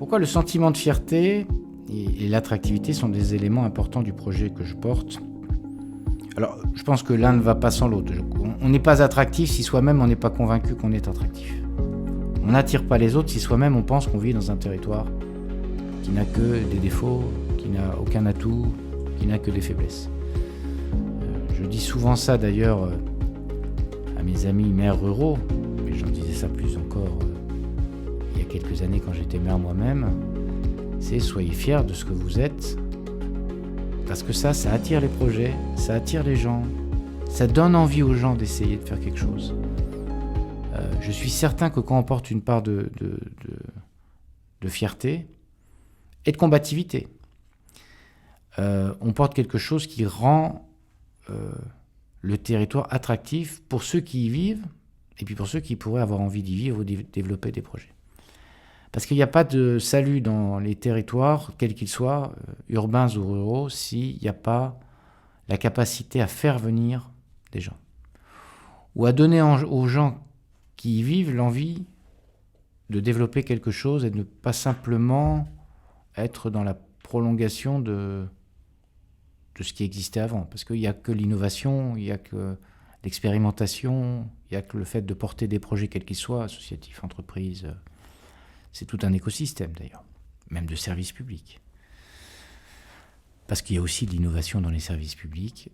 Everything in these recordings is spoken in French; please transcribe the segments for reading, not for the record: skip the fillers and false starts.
Pourquoi le sentiment de fierté et l'attractivité sont des éléments importants du projet que je porte? Alors, je pense que l'un ne va pas sans l'autre. On n'est pas attractif si soi-même on n'est pas convaincu qu'on est attractif. On n'attire pas les autres si soi-même on pense qu'on vit dans un territoire qui n'a que des défauts, qui n'a aucun atout, qui n'a que des faiblesses. Je dis souvent ça d'ailleurs à mes amis maires ruraux, mais j'en disais ça plus encore il y a quelques années quand j'étais maire moi-même, c'est soyez fiers de ce que vous êtes, parce que ça attire les projets, ça attire les gens, ça donne envie aux gens d'essayer de faire quelque chose. Je suis certain que quand on porte une part de fierté et de combativité, on porte quelque chose qui rend le territoire attractif pour ceux qui y vivent et puis pour ceux qui pourraient avoir envie d'y vivre ou de développer des projets. Parce qu'il n'y a pas de salut dans les territoires, quels qu'ils soient, urbains ou ruraux, s'il n'y a pas la capacité à faire venir des gens. Ou à donner aux gens qui y vivent l'envie de développer quelque chose et de ne pas simplement être dans la prolongation de ce qui existait avant. Parce qu'il n'y a que l'innovation, il n'y a que l'expérimentation, il n'y a que le fait de porter des projets quels qu'ils soient, associatifs, entreprises. C'est tout un écosystème d'ailleurs, même de services publics. Parce qu'il y a aussi de l'innovation dans les services publics.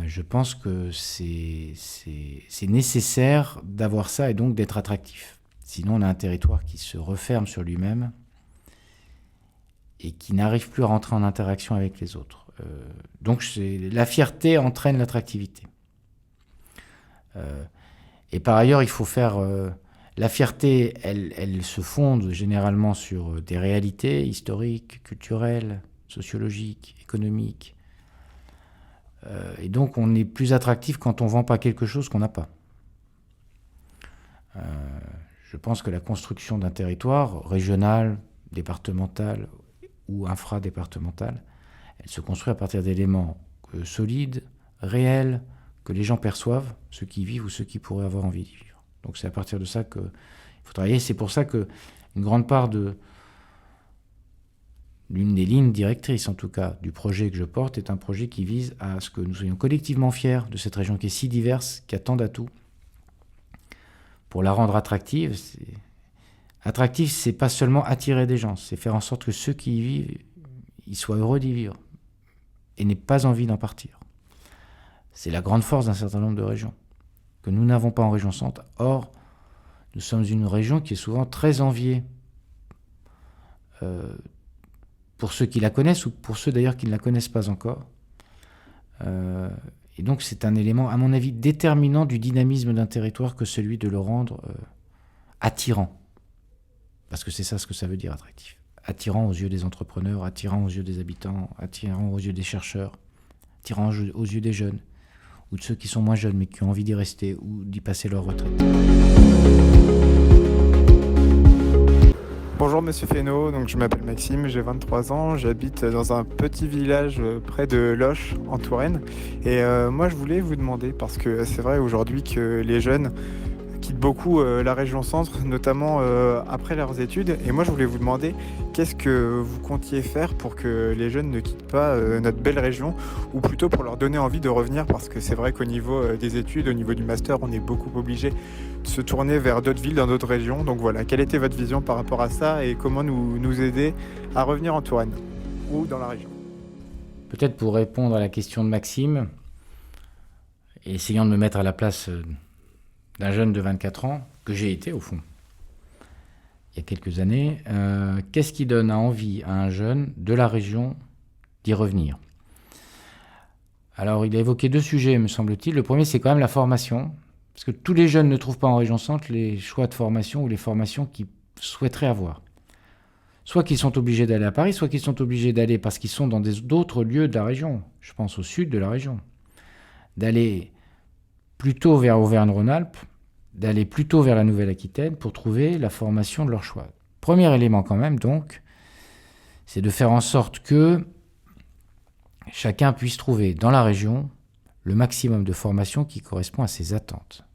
Je pense que c'est nécessaire d'avoir ça et donc d'être attractif. Sinon, on a un territoire qui se referme sur lui-même et qui n'arrive plus à rentrer en interaction avec les autres. Donc, la fierté entraîne l'attractivité. Et par ailleurs, il faut faire... la fierté, elle se fonde généralement sur des réalités historiques, culturelles, sociologiques, économiques. Et donc, on est plus attractif quand on ne vend pas quelque chose qu'on n'a pas. Je pense que la construction d'un territoire, régional, départemental ou infradépartemental, elle se construit à partir d'éléments solides, réels, que les gens perçoivent, ceux qui y vivent ou ceux qui pourraient avoir envie d'y vivre. Donc c'est à partir de ça qu'il faut travailler. C'est pour ça qu'une grande part l'une des lignes directrices, en tout cas, du projet que je porte, est un projet qui vise à ce que nous soyons collectivement fiers de cette région qui est si diverse, qui a tant d'atouts. Pour la rendre attractive, attractif, c'est pas seulement attirer des gens, c'est faire en sorte que ceux qui y vivent, ils soient heureux d'y vivre et n'aient pas envie d'en partir. C'est la grande force d'un certain nombre de régions que nous n'avons pas en région centre. Or, nous sommes une région qui est souvent très enviée pour ceux qui la connaissent ou pour ceux d'ailleurs qui ne la connaissent pas encore. Et donc c'est un élément, à mon avis, déterminant du dynamisme d'un territoire que celui de le rendre attirant. Parce que c'est ça ce que ça veut dire, attractif. Attirant aux yeux des entrepreneurs, attirant aux yeux des habitants, attirant aux yeux des chercheurs, attirant aux yeux des jeunes, ou de ceux qui sont moins jeunes mais qui ont envie d'y rester ou d'y passer leur retraite. Bonjour Monsieur Fesneau, donc je m'appelle Maxime, j'ai 23 ans, j'habite dans un petit village près de Loches en Touraine. Et moi je voulais vous demander, parce que c'est vrai aujourd'hui que les jeunes quittent beaucoup la région centre, notamment après leurs études. Et moi je voulais vous demander, qu'est-ce que vous comptiez faire pour que les jeunes ne quittent pas notre belle région, ou plutôt pour leur donner envie de revenir, parce que c'est vrai qu'au niveau des études, au niveau du master, on est beaucoup obligé de se tourner vers d'autres villes, dans d'autres régions. Donc voilà, quelle était votre vision par rapport à ça et comment nous aider à revenir en Touraine ou dans la région? Peut-être pour répondre à la question de Maxime, et essayant de me mettre à la place d'un jeune de 24 ans, que j'ai été au fond, il y a quelques années, qu'est-ce qui donne envie à un jeune de la région d'y revenir? Alors il a évoqué deux sujets, me semble-t-il. Le premier, c'est quand même la formation, parce que tous les jeunes ne trouvent pas en région centre les choix de formation ou les formations qu'ils souhaiteraient avoir. Soit qu'ils sont obligés d'aller à Paris, soit qu'ils sont obligés d'aller parce qu'ils sont dans d'autres lieux de la région. Je pense au sud de la région. D'aller plutôt vers Auvergne-Rhône-Alpes, d'aller plutôt vers la Nouvelle-Aquitaine pour trouver la formation de leur choix. Premier élément quand même, donc, c'est de faire en sorte que chacun puisse trouver dans la région le maximum de formation qui correspond à ses attentes.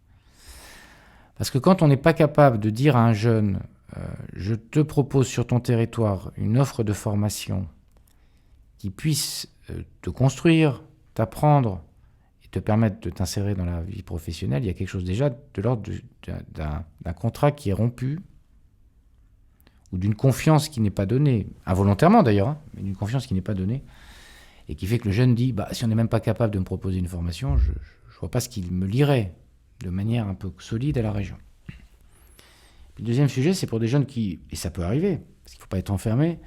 Parce que quand on n'est pas capable de dire à un jeune je te propose sur ton territoire une offre de formation qui puisse te construire, t'apprendre et te permettre de t'insérer dans la vie professionnelle, il y a quelque chose déjà de l'ordre d'un contrat qui est rompu ou d'une confiance qui n'est pas donnée, involontairement d'ailleurs, hein, mais d'une confiance qui n'est pas donnée, et qui fait que le jeune dit, si on n'est même pas capable de me proposer une formation, je ne vois pas ce qu'il me lirait de manière un peu solide à la région. Puis le deuxième sujet, c'est pour des jeunes qui, et ça peut arriver, parce qu'il ne faut pas être enfermé,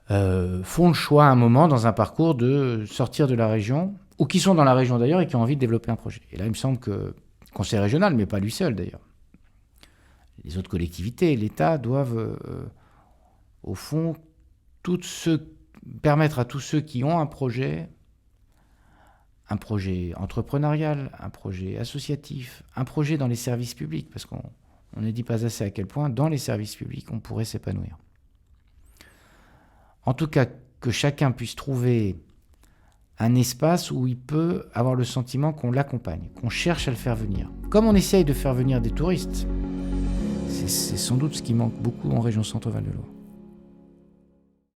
font le choix à un moment dans un parcours de sortir de la région, ou qui sont dans la région d'ailleurs et qui ont envie de développer un projet. Et là, il me semble que le conseil régional, mais pas lui seul d'ailleurs, les autres collectivités, l'État doivent, au fond, permettre à tous ceux qui ont un projet entrepreneurial, un projet associatif, un projet dans les services publics, parce qu'on ne dit pas assez à quel point, dans les services publics, on pourrait s'épanouir. En tout cas, que chacun puisse trouver un espace où il peut avoir le sentiment qu'on l'accompagne, qu'on cherche à le faire venir. Comme on essaye de faire venir des touristes, c'est sans doute ce qui manque beaucoup en région Centre-Val de Loire.